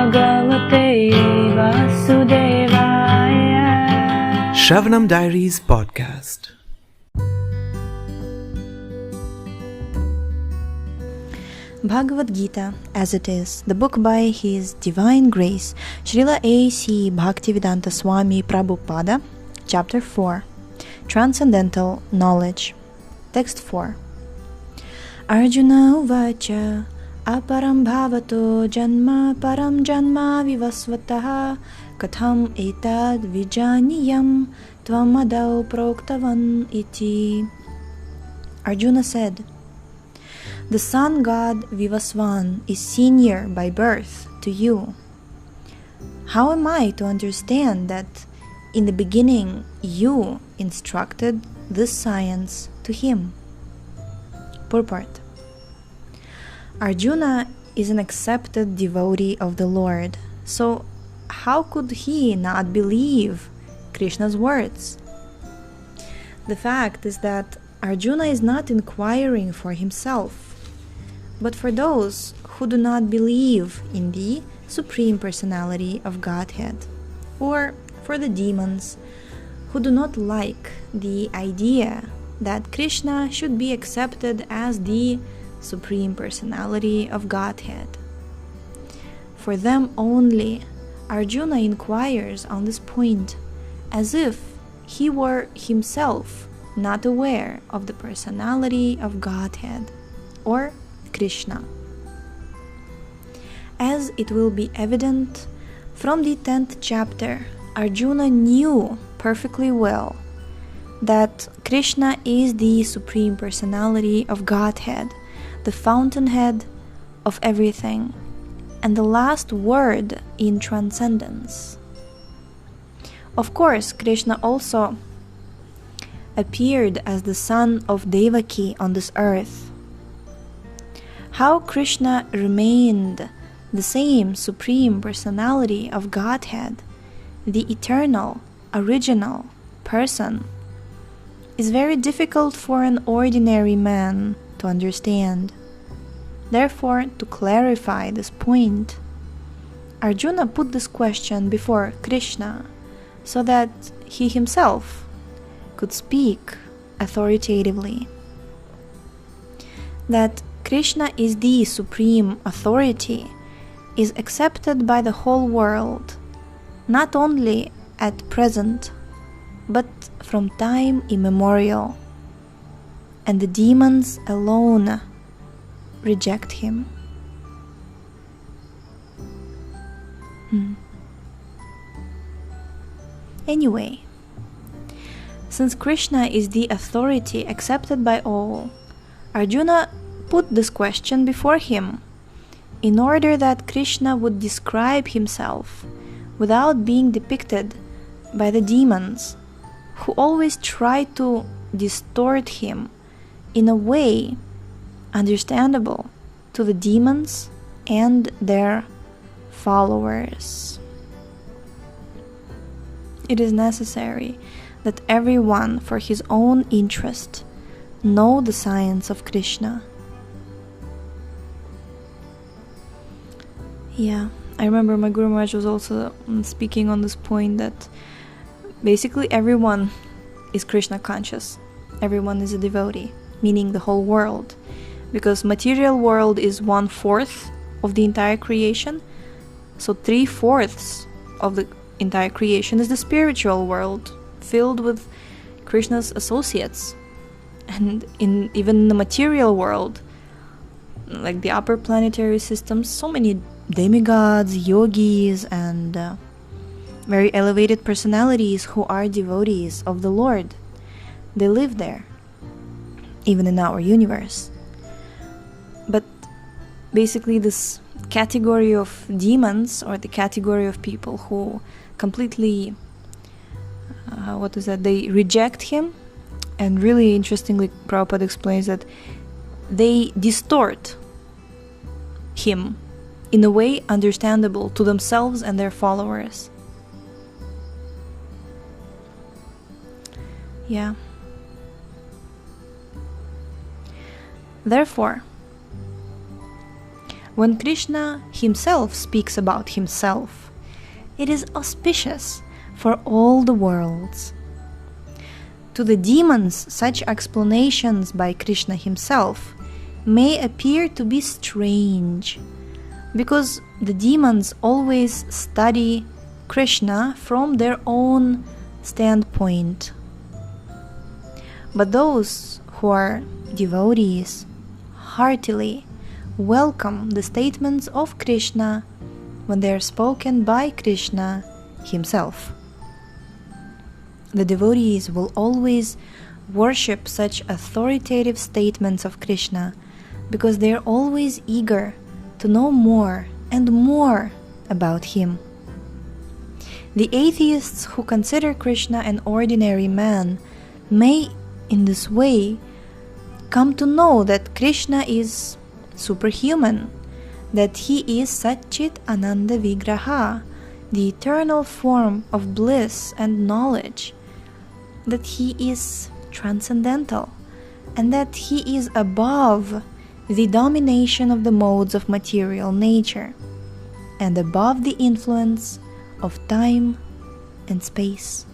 Bhagavate Vasudevaya. Shravanam Diaries Podcast. Bhagavad Gita, as it is, the book by His Divine Grace, Srila A.C. Bhaktivedanta Swami Prabhupada, Chapter 4, Transcendental Knowledge. Text 4. Arjuna uvacha aparam bhavato janma param janma vivasvataha katham etad vijaniyam tvamadau proktavan iti. Arjuna said, the sun god Vivasvan is senior by birth to you. How am I to understand that in the beginning you instructed this science to him? Purport. Arjuna is an accepted devotee of the Lord, so how could he not believe Krishna's words? The fact is that Arjuna is not inquiring for himself, but for those who do not believe in the Supreme Personality of Godhead, or for the demons who do not like the idea that Krishna should be accepted as the Supreme Personality of Godhead. For them only, Arjuna inquires on this point as if he were himself not aware of the personality of Godhead, or Krishna. As it will be evident from the 10th chapter, Arjuna knew perfectly well that Krishna is the Supreme Personality of Godhead, the fountainhead of everything, and the last word in transcendence. Of course, Krishna also appeared as the son of Devaki on this earth. How Krishna remained the same Supreme Personality of Godhead, the eternal, original person, is very difficult for an ordinary man to understand. Therefore, to clarify this point, Arjuna put this question before Krishna so that he himself could speak authoritatively. That Krishna is the supreme authority is accepted by the whole world, not only at present, but from time immemorial, and the demons alone reject him. Anyway, since Krishna is the authority accepted by all, Arjuna put this question before him in order that Krishna would describe himself without being depicted by the demons who always try to distort him in a way understandable to the demons and their followers. It is necessary that everyone for his own interest know the science of Krishna. Yeah, I remember my Guru Maharaj was also speaking on this point that basically everyone is Krishna conscious. Everyone is a devotee, meaning the whole world. Because material world is 1/4 of the entire creation, so 3/4 of the entire creation is the spiritual world, filled with Krishna's associates. And even in the material world, like the upper planetary systems, so many demigods, yogis, and very elevated personalities who are devotees of the Lord. They live there, even in our universe. But basically this category of demons, or the category of people who completely, they reject him. And really interestingly, Prabhupada explains that they distort him in a way understandable to themselves and their followers. Yeah. When Krishna himself speaks about himself, it is auspicious for all the worlds. To the demons, such explanations by Krishna himself may appear to be strange, because the demons always study Krishna from their own standpoint. But those who are devotees heartily welcome the statements of Krishna when they are spoken by Krishna himself. The devotees will always worship such authoritative statements of Krishna because they are always eager to know more and more about him. The atheists who consider Krishna an ordinary man may, in this way, come to know that Krishna is superhuman, that he is Satchit Ananda Vigraha, the eternal form of bliss and knowledge, that he is transcendental, and that he is above the domination of the modes of material nature, and above the influence of time and space.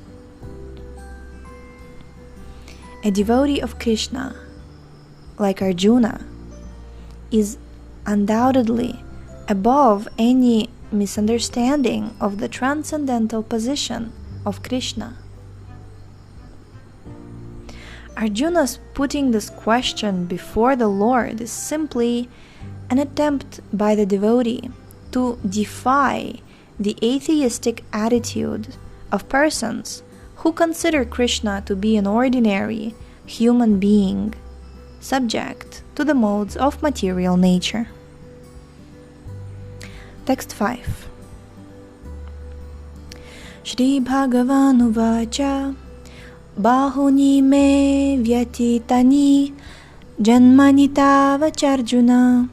A devotee of Krishna, like Arjuna, is undoubtedly above any misunderstanding of the transcendental position of Krishna. Arjuna's putting this question before the Lord is simply an attempt by the devotee to defy the atheistic attitude of persons who consider Krishna to be an ordinary human being, subject to the modes of material nature. Text 5. Shri Bhagavan Uvacha Bahuni me vyatitani janmani tavacharjuna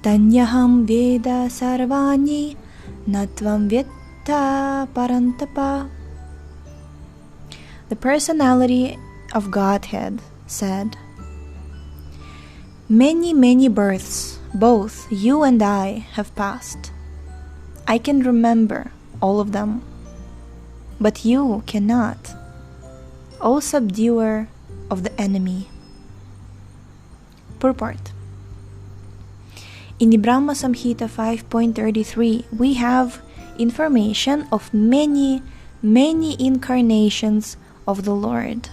tanyaham veda sarvani natvam vyetta parantapa. The personality of Godhead said, Many births, both you and I have passed. I can remember all of them, but you cannot, O subduer of the enemy. Purport. In the Brahma Samhita 5.33, we have information of many incarnations of the Lord.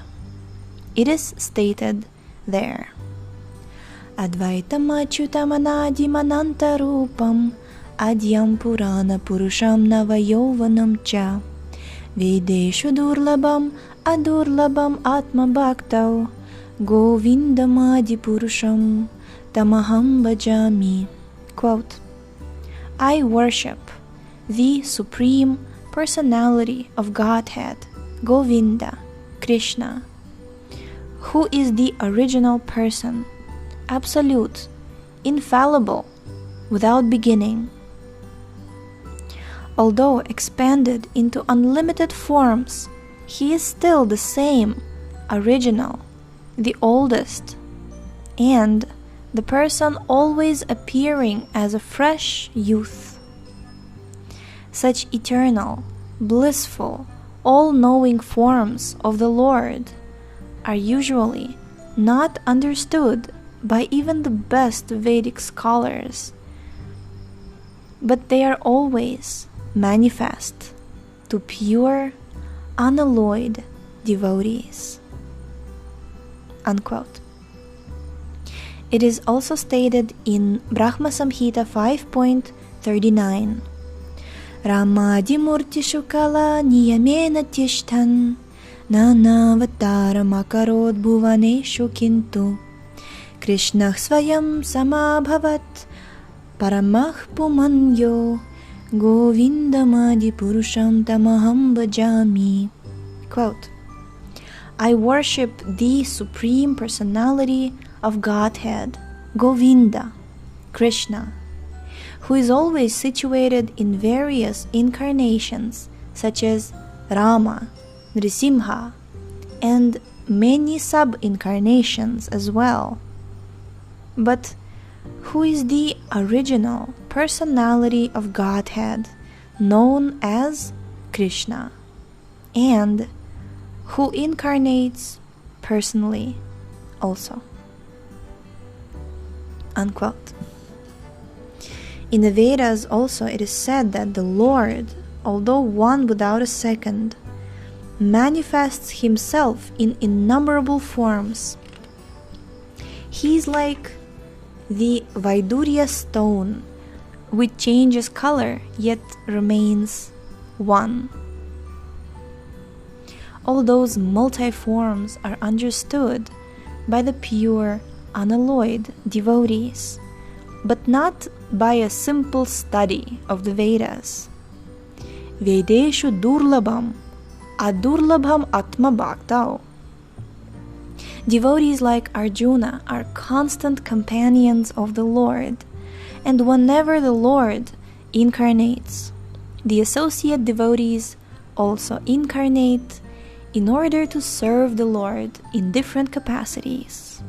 It is stated there, Advaitam achyutam anadi mananta rupam adyam purana purusham navayovanam cha vedeshu durlabam adurlabam atma bhaktau govindamadi purusham tamaham bhajami. Quote, I worship the Supreme Personality of Godhead, Govinda, Krishna, who is the original person, absolute, infallible, without beginning. Although expanded into unlimited forms, he is still the same, original, the oldest, and the person always appearing as a fresh youth. Such eternal, blissful, all-knowing forms of the Lord are usually not understood by even the best Vedic scholars, but they are always manifest to pure, unalloyed devotees. Unquote. It is also stated in Brahma Samhita 5.39, Ramadimurtishu kala niyamena tishtan nanavataram akarod bhuvaneshu kintu Krishnah svayam samabhavat paramah pumanyo govindamadi purusham tamaham bhajami. Quote, I worship the Supreme Personality of Godhead, Govinda, Krishna, who is always situated in various incarnations such as Rama, Nrisimha, and many sub-incarnations as well. But who is the original personality of Godhead, known as Krishna, and who incarnates personally also. Unquote. In the Vedas also it is said that the Lord, although one without a second, manifests himself in innumerable forms. He is like the Vaidurya stone, which changes color yet remains one. All those multi-forms are understood by the pure, unalloyed devotees, but not by a simple study of the Vedas. Vedeshu durlabham, adurlabham atma bhaktao. Devotees like Arjuna are constant companions of the Lord, and whenever the Lord incarnates, the associate devotees also incarnate in order to serve the Lord in different capacities.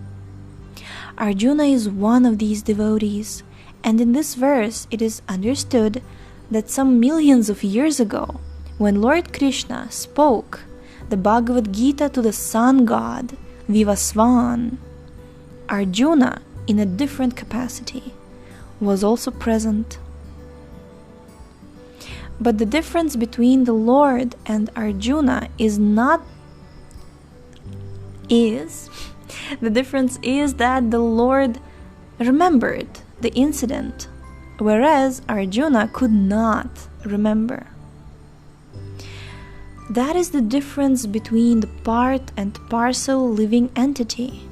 Arjuna is one of these devotees, and in this verse it is understood that some millions of years ago, when Lord Krishna spoke the Bhagavad Gita to the sun god Vivasvan, Arjuna, in a different capacity, was also present. But the difference between the Lord and Arjuna the difference is that the Lord remembered the incident, whereas Arjuna could not remember. That is the difference between the part and parcel living entity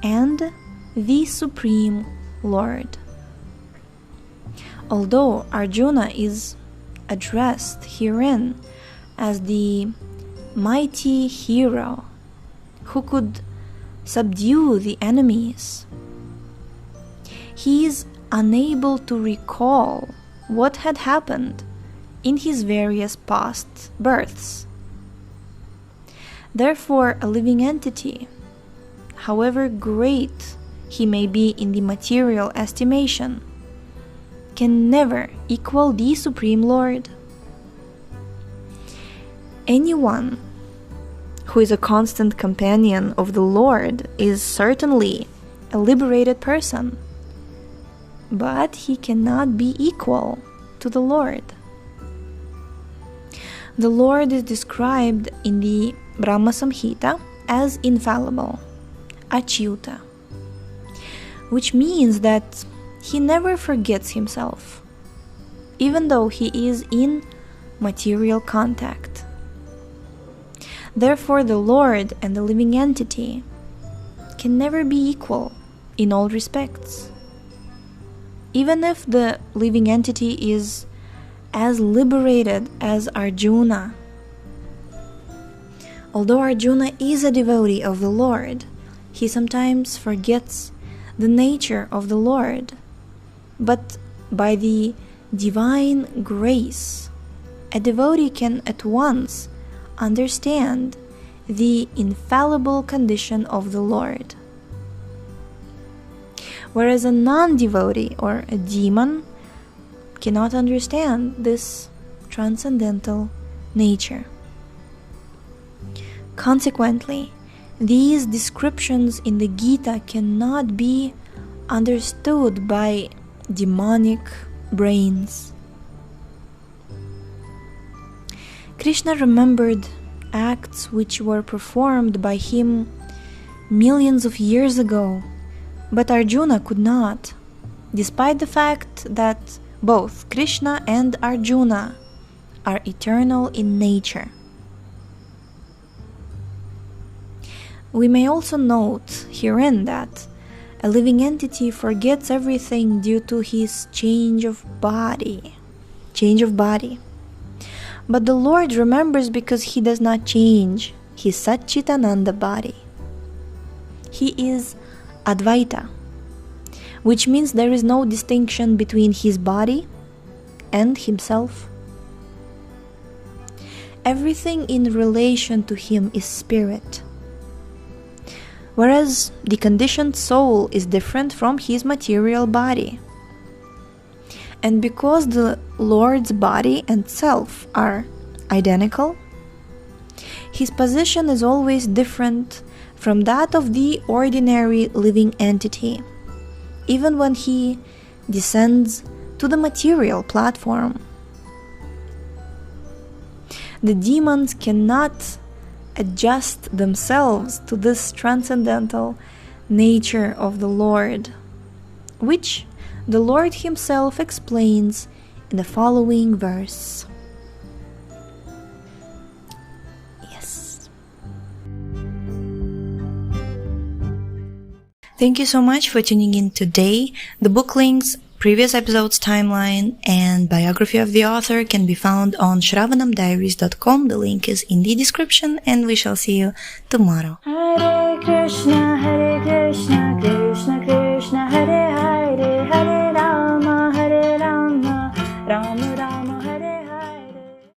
and the Supreme Lord. Although Arjuna is addressed herein as the mighty hero who could subdue the enemies, he is unable to recall what had happened in his various past births. Therefore, a living entity, however great he may be in the material estimation, can never equal the Supreme Lord. Anyone who is a constant companion of the Lord is certainly a liberated person, but he cannot be equal to the Lord. The Lord is described in the Brahma Samhita as infallible, achyuta, which means that he never forgets himself, even though he is in material contact. Therefore, the Lord and the living entity can never be equal in all respects. Even if the living entity is as liberated as Arjuna. Although Arjuna is a devotee of the Lord, he sometimes forgets the nature of the Lord. But by the divine grace, a devotee can at once understand the infallible condition of the Lord. Whereas a non-devotee or a demon cannot understand this transcendental nature. Consequently, these descriptions in the Gita cannot be understood by demonic brains. Krishna remembered acts which were performed by him millions of years ago, but Arjuna could not, despite the fact that both Krishna and Arjuna are eternal in nature. We may also note herein that a living entity forgets everything due to his change of body. But the Lord remembers because he does not change his Satchitananda body. He is Advaita, which means there is no distinction between his body and himself. Everything in relation to him is spirit. whereas the conditioned soul is different from his material body. And because the Lord's body and self are identical, his position is always different from that of the ordinary living entity, even when he descends to the material platform. The demons cannot adjust themselves to this transcendental nature of the Lord, which the Lord himself explains in the following verse. Yes. Thank you so much for tuning in today. The book links, previous episodes timeline, and biography of the author can be found on shravanamdiaries.com. The link is in the description, and we shall see you tomorrow. Hare Krishna, Krishna Krishna, Hare